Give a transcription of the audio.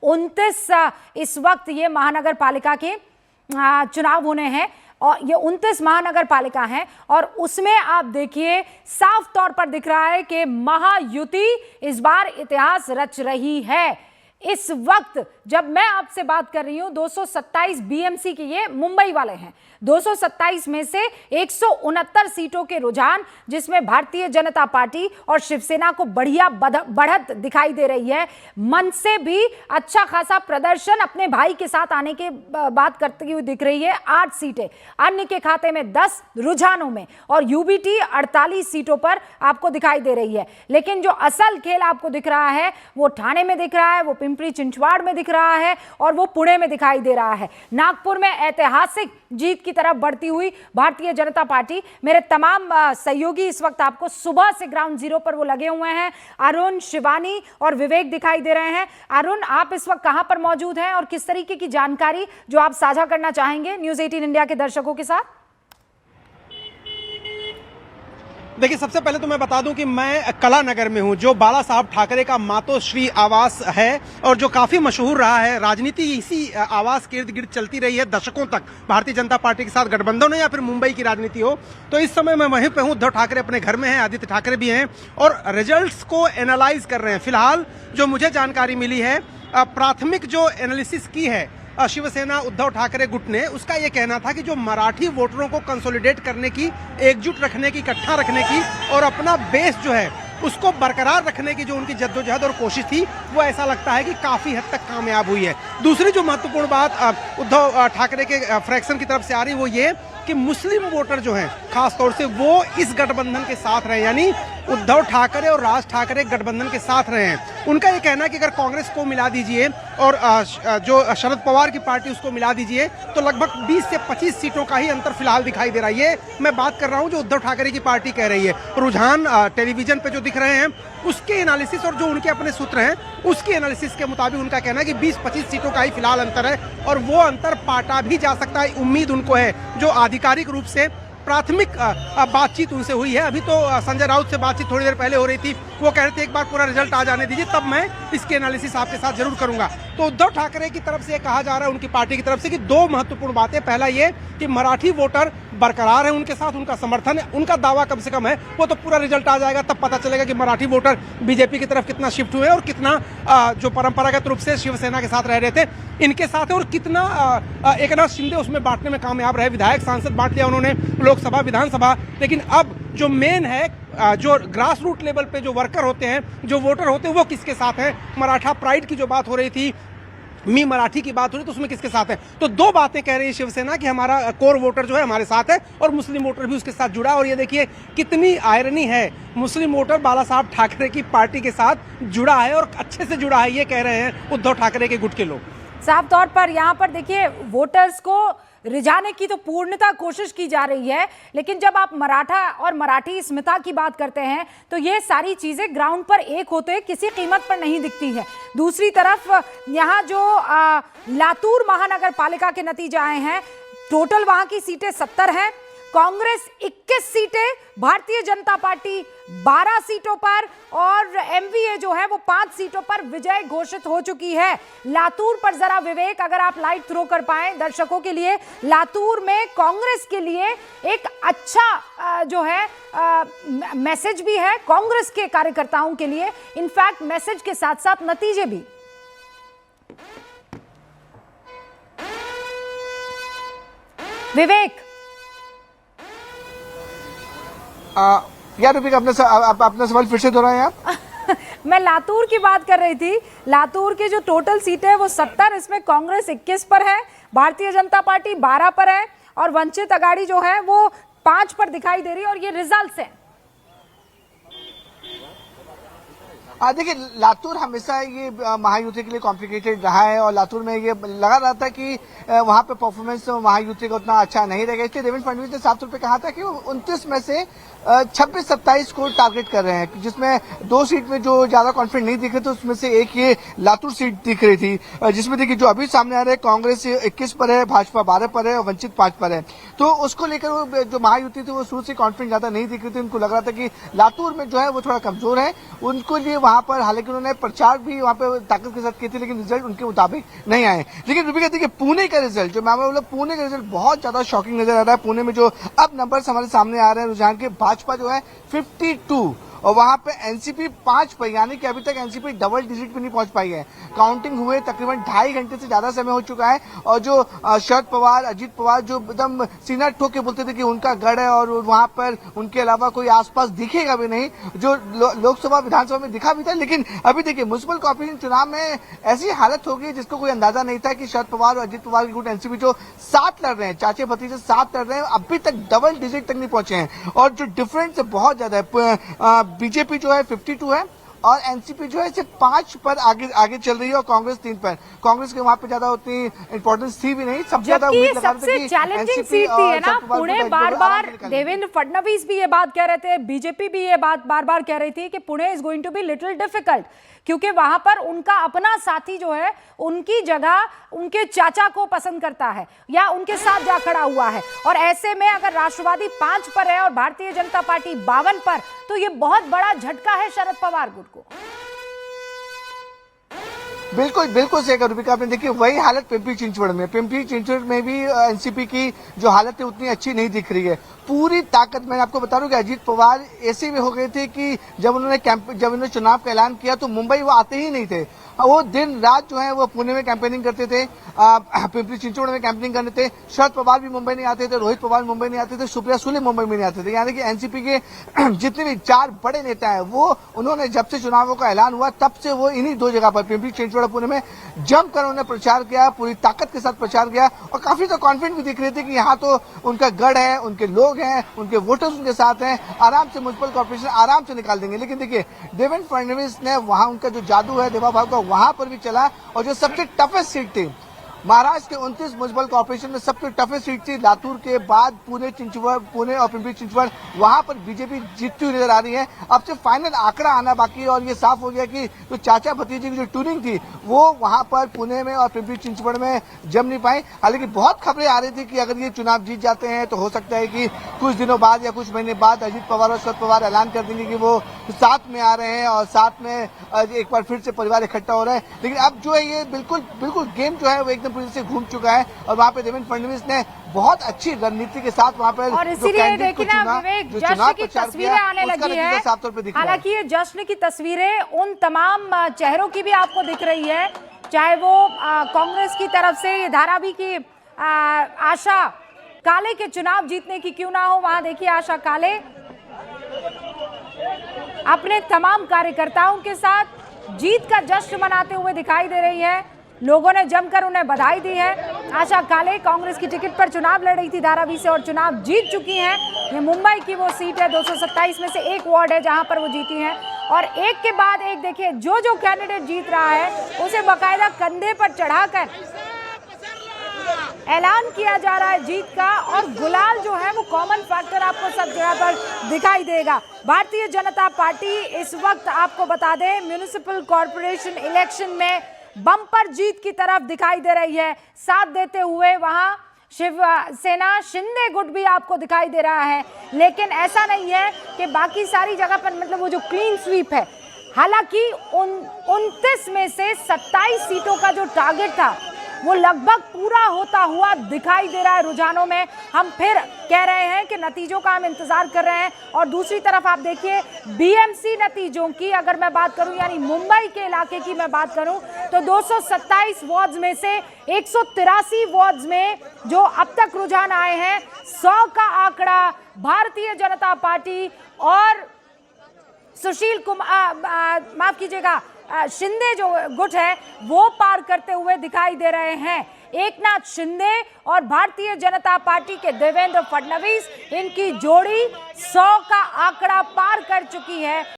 29 इस वक्त ये महानगर पालिका के चुनाव होने हैं और ये 29 महानगर पालिका है और उसमें आप देखिए साफ तौर पर दिख रहा है कि महायुति इस बार इतिहास रच रही है। इस वक्त जब मैं आपसे बात कर रही हूं 227 बीएमसी के ये मुंबई वाले हैं, 227 में से 169 सीटों के रुझान जिसमें भारतीय जनता पार्टी और शिवसेना को बढ़िया बढ़त दिखाई दे रही है। मन से भी अच्छा खासा प्रदर्शन अपने भाई के साथ आने के बात करती हुई दिख रही है। 8 सीटें अन्य के खाते में 10 रुझानों में और यूबीटी 48 सीटों पर आपको दिखाई दे रही है। लेकिन जो असल खेल आपको दिख रहा है वो ठाणे में दिख रहा है, वो पिंपरी चिंचवाड़ में दिख रहा है और वो पुणे में दिखाई दे रहा है। नागपुर में ऐतिहासिक जीत की तरफ बढ़ती हुई भारतीय जनता पार्टी। मेरे तमाम सहयोगी इस वक्त आपको सुबह से ग्राउंड जीरो पर वो लगे हुए हैं। अरुण, शिवानी और विवेक दिखाई दे रहे हैं। अरुण, आप इस वक्त कहां पर मौजूद हैं और किस तरीके की जानकारी जो आप साझा करना चाहेंगे न्यूज़ 18 इंडिया के दर्शकों के साथ? देखिए, सबसे पहले तो मैं बता दूं कि मैं कलानगर में हूं, जो बाला साहब ठाकरे का मातोश्री आवास है और जो काफी मशहूर रहा है। राजनीति इसी आवास के इर्द गिर्द चलती रही है दशकों तक, भारतीय जनता पार्टी के साथ गठबंधन हो या फिर मुंबई की राजनीति हो। तो इस समय मैं वहीं पे हूं। उद्धव ठाकरे अपने घर में हैं, आदित्य ठाकरे भी हैं और रिजल्ट्स को एनालाइज कर रहे हैं। फिलहाल जो मुझे जानकारी मिली है, प्राथमिक जो एनालिसिस की है शिवसेना उद्धव ठाकरे गुट ने, उसका यह कहना था कि जो मराठी वोटरों को कंसोलिडेट करने की, एकजुट रखने की, इकट्ठा रखने की और अपना बेस जो है उसको बरकरार रखने की जो उनकी जद्दोजहद और कोशिश थी, वो ऐसा लगता है कि काफी हद तक कामयाब हुई है। दूसरी जो महत्वपूर्ण बात उद्धव ठाकरे के फ्रैक्शन की तरफ से आ रही वो ये कि मुस्लिम वोटर जो हैं खास तौर से वो इस गठबंधन के साथ रहे, यानी उद्धव ठाकरे और राज ठाकरे गठबंधन के साथ रहे हैं। उनका ये कहना है कि अगर कांग्रेस को मिला दीजिए और जो शरद पवार की पार्टी उसको मिला दीजिए तो लगभग 20 से 25 सीटों का ही अंतर फिलहाल दिखाई दे रहा है। ये मैं बात कर रहा हूं जो उद्धव ठाकरे की पार्टी कह रही है। रुझान टेलीविजन पे जो दिख रहे हैं उसके एनालिसिस और जो उनके अपने सूत्र हैं उसके एनालिसिस के मुताबिक उनका कहना है कि 20-25 सीटों का ही फिलहाल अंतर है और वो अंतर पाटा भी जा सकता है। उम्मीद उनको है, जो आधिकारिक रूप से प्राथमिक बातचीत उनसे हुई है। अभी तो संजय राउत से बातचीत थोड़ी देर पहले हो रही थी, वो कह रहे थे एक बार पूरा रिजल्ट आ जाने दीजिए तब मैं इसके एनालिसिस आपके साथ जरूर करूंगा। तो उद्धव ठाकरे की तरफ से कहा जा रहा है, उनकी पार्टी की तरफ से, कि 2 महत्वपूर्ण बातें। पहला ये कि मराठी वोटर बरकरार है उनके साथ, उनका समर्थन है, उनका दावा कम से कम है। वो तो पूरा रिजल्ट आ जाएगा तब पता चलेगा कि मराठी वोटर बीजेपी की तरफ कितना शिफ्ट हुए और कितना जो परंपरागत रूप से शिवसेना के साथ रह रहे थे इनके साथ है और कितना एकनाथ शिंदे उसमें बांटने में कामयाब रहे। विधायक सांसद बांट लिया उन्होंने, लोकसभा विधानसभा। लेकिन अब जो मेन है, जो ग्रास रूट लेवल पे जो वर्कर होते हैं, जो वोटर होते हैं, वो किसके साथ हैं। मराठा प्राइड की जो बात हो रही थी, मी मराठी की बात हो रही, तो उसमें किसके साथ है। तो 2 बातें कह रही है शिवसेना कि हमारा कोर वोटर जो है हमारे साथ है और मुस्लिम वोटर भी उसके साथ जुड़ा है। और ये देखिए कितनी आयरनी है, मुस्लिम वोटर बाला साहब ठाकरे की पार्टी के साथ जुड़ा है और अच्छे से जुड़ा है, ये कह रहे हैं उद्धव ठाकरे के गुट के लोग। साफ तौर पर यहाँ पर देखिए वोटर्स को रिझाने की तो पूर्णतः कोशिश की जा रही है, लेकिन जब आप मराठा और मराठी अस्मिता की बात करते हैं तो ये सारी चीजें ग्राउंड पर एक होते किसी कीमत पर नहीं दिखती है। दूसरी तरफ यहाँ जो लातूर महानगर पालिका के नतीजे आए हैं, टोटल वहां की सीटें 70 हैं, कांग्रेस 21 सीटें, भारतीय जनता पार्टी 12 सीटों पर और एमवीए जो है वो 5 सीटों पर विजय घोषित हो चुकी है। लातूर पर जरा विवेक अगर आप लाइट थ्रो कर पाएं दर्शकों के लिए, लातूर में कांग्रेस के लिए एक अच्छा जो है मैसेज भी है कांग्रेस के कार्यकर्ताओं के लिए, इनफैक्ट मैसेज के साथ साथ नतीजे भी। विवेक यार अपना सवाल फिर से दोहराएं आप। मैं लातूर की बात कर रही थी। लातूर की जो टोटल सीटें है वो 70, इसमें कांग्रेस 21 पर है, भारतीय जनता पार्टी 12 पर है और वंचित अघाड़ी जो है वो 5 पर दिखाई दे रही है और ये रिजल्ट्स हैं। देखिए, लातूर हमेशा ये महायुति के लिए कॉम्प्लिकेटेड रहा है और लातूर में ये लगा रहा था कि वहां पे परफॉर्मेंस महायुति का उतना अच्छा नहीं रहेगा, इसलिए देवेंद्र फडणवीस ने साफ तौर पे कहा था कि वो 29 में से 26-27 को टारगेट कर रहे हैं, जिसमें 2 सीट में जो ज्यादा कॉन्फिडेंट नहीं दिख रहे थे उसमें से एक ये लातूर सीट दिख रही थी, जिसमें देखिए जो अभी सामने आ रहे हैं कांग्रेस 21 पर है, भाजपा 12 पर है और वंचित 5 पर है। तो उसको लेकर जो महायुति थी वो शुरू से कॉन्फिडेंट ज्यादा नहीं दिख रही थी, उनको लग रहा था कि लातूर में जो है वो थोड़ा कमजोर है, उनको लिए वहां वहां पर हालांकि उन्होंने प्रचार भी वहां पे ताकत के साथ किए थे, लेकिन रिजल्ट उनके मुताबिक नहीं आए। लेकिन रूबी कहती है कि पुणे का रिजल्ट, जो मैं बोला पुणे का रिजल्ट बहुत ज्यादा शॉकिंग नजर आ रहा है। पुणे में जो अब नंबर्स हमारे सामने आ रहे हैं रुझान के, भाजपा जो है 52 और वहां पे एनसीपी 5 पर, यानी कि अभी तक एनसीपी डबल डिजिट पे नहीं पहुंच पाई है। काउंटिंग हुए तकरीबन 2.5 घंटे से ज्यादा समय हो चुका है और जो शरद पवार, अजीत पवार जो एकदम सीना ठोक के बोलते थे कि उनका गढ़ है और वहां पर उनके अलावा कोई आसपास दिखेगा भी नहीं, जो लोकसभा विधानसभा में दिखा भी था। लेकिन अभी देखिए म्युनिसिपल कॉर्पोरेशन चुनाव में ऐसी हालत हो गई जिसको कोई अंदाजा नहीं था कि शरद पवार और अजीत पवार की गुट एनसीपी जो साथ लड़ रहे हैं, चाचे भतीजे साथ लड़ रहे हैं, अभी तक डबल डिजिट तक नहीं पहुंचे हैं। और जो डिफरेंस बहुत ज्यादा है, बीजेपी जो है 52 है और एनसीपी जो है सिर्फ 5 पर आगे चल रही है और कांग्रेस 3 पर। कांग्रेस के वहां पे ज्यादा उतनी इंपॉर्टेंस थी भी नहीं। सबसे ज्यादा उम्मीद लगा रहे थे कि चैलेंजिंग सीट थी है ना पुणे। बार बार देवेंद्र फडणवीस भी ये बात कह रहे थे, बीजेपी भी ये बात बार बार कह रही थी कि Pune is going to be little difficult, क्योंकि वहां पर उनका अपना साथी जो है उनकी जगह उनके चाचा को पसंद करता है या उनके साथ जा खड़ा हुआ है। और ऐसे में अगर राष्ट्रवादी 5 पर है और भारतीय जनता पार्टी 52 पर, तो ये बहुत बड़ा झटका है शरद पवार गुट को। बिल्कुल बिल्कुल सही कहा रूबिका आपने। देखिए वही हालत पिंपरी चिंचवड़ में भी एनसीपी की जो हालत है उतनी अच्छी नहीं दिख रही है। पूरी ताकत, मैं आपको बता रहा हूं कि अजीत पवार ऐसे में हो गए थे कि जब उन्होंने चुनाव का ऐलान किया तो मुंबई वो आते ही नहीं थे। वो दिन रात जो है वो पुणे में कैंपेनिंग करते थे, पिंपरी चिंचवड़ में कैंपेनिंग करते थे। शरद पवार भी मुंबई नहीं आते थे, रोहित पवार मुंबई नहीं आते थे, सुप्रिया सुले मुंबई में नहीं आते थे। यानी कि एनसीपी के जितने भी 4 बड़े नेता हैं वो उन्होंने जब से चुनावों का ऐलान हुआ तब से वो इन्हीं 2 जगह पर पिंपरी चिंचवड़ पुणे में जमकर उन्होंने प्रचार किया, पूरी ताकत के साथ प्रचार किया और काफी तो कॉन्फिडेंट भी दिख रहे थे कि यहाँ तो उनका गढ़ है, उनके लोग हैं, उनके वोटर्स उनके साथ हैं, आराम से म्युनिसिपल कॉर्पोरेशन आराम से निकाल देंगे। लेकिन देखिए देवेंद्र फडणवीस ने वहां उनका जो जादू है देवा भाव का वहां पर भी चला और जो सबसे टफेस्ट सीट थी महाराष्ट्र के 29 म्युनिसिपल कॉर्पोरेशन में सबसे टफेस्ट सीट थी लातूर के बाद पुणे और पिंपरी चिंचवड़, वहां पर बीजेपी जीतती हुई नजर आ रही है। अब से फाइनल आंकड़ा आना बाकी है और ये साफ हो गया कि जो चाचा भतीजे की जो ट्यूनिंग थी वो वहां पर पुणे में और पिंपरी चिंचवड़ में जम नहीं पाई। हालांकि बहुत खबरें आ रही थी कि अगर ये चुनाव जीत जाते हैं तो हो सकता है कि कुछ दिनों बाद या कुछ महीने बाद अजीत पवार और शरद पवार ऐलान कर देंगे कि वो साथ में आ रहे हैं और साथ में एक बार फिर से परिवार इकट्ठा हो रहा है। लेकिन अब जो है ये बिल्कुल गेम जो है वो एकदम पूरी से घूम चुका है और वहाँ पे देवेंद्र फडणवीस ने बहुत अच्छी रणनीति के साथ वहाँ पर और इसीलिए देखिए ना विवेक, जश्न की तस्वीरें आने लगी है। हालांकि ये जश्न की तस्वीरें उन तमाम चेहरों की भी आपको दिख रही है, चाहे वो कांग्रेस की तरफ से ये धारावी की आशा काले के चुनाव जीतने की क्यों ना हो। वहां देखिए आशा काले अपने तमाम कार्यकर्ताओं के साथ जीत का जश्न मनाते हुए दिखाई दे रही है। लोगों ने जमकर उन्हें बधाई दी है। आशा काले कांग्रेस की टिकट पर चुनाव लड़ रही थी धारावी से और चुनाव जीत चुकी हैं। ये मुंबई की वो सीट है, 227 में से एक वार्ड है जहां पर वो जीती हैं और एक के बाद एक देखिए जो कैंडिडेट जीत रहा है उसे बाकायदा कंधे पर चढ़ाकर ऐलान किया जा रहा है जीत का। और गुलाल जो है वो कॉमन फैक्टर आपको सब जगह पर दिखाई देगा। भारतीय जनता पार्टी इस वक्त आपको बता दें म्युनिसिपल कॉर्पोरेशन इलेक्शन में बम्पर जीत की तरफ दिखाई दे रही है। साथ देते हुए वहां शिवसेना शिंदे गुट भी आपको दिखाई दे रहा है। लेकिन ऐसा नहीं है कि बाकी सारी जगह पर मतलब वो जो क्लीन स्वीप है, हालांकि 29 में से 27 सीटों का जो टारगेट था वो लगभग पूरा होता हुआ दिखाई दे रहा है रुझानों में। हम फिर कह रहे हैं कि नतीजों का हम इंतजार कर रहे हैं। और दूसरी तरफ आप देखिए बीएमसी नतीजों की अगर मैं बात करूं, यानी मुंबई के इलाके की मैं बात करूं, तो 227 वार्ड्स में से 183 वार्ड्स में जो अब तक रुझान आए हैं 100 का आंकड़ा भारतीय जनता पार्टी और सुशील कुमार माफ कीजिएगा शिंदे जो गुट है वो पार करते हुए दिखाई दे रहे हैं। एकनाथ शिंदे और भारतीय जनता पार्टी के देवेंद्र फडणवीस, इनकी जोड़ी 100 का आंकड़ा पार कर चुकी है।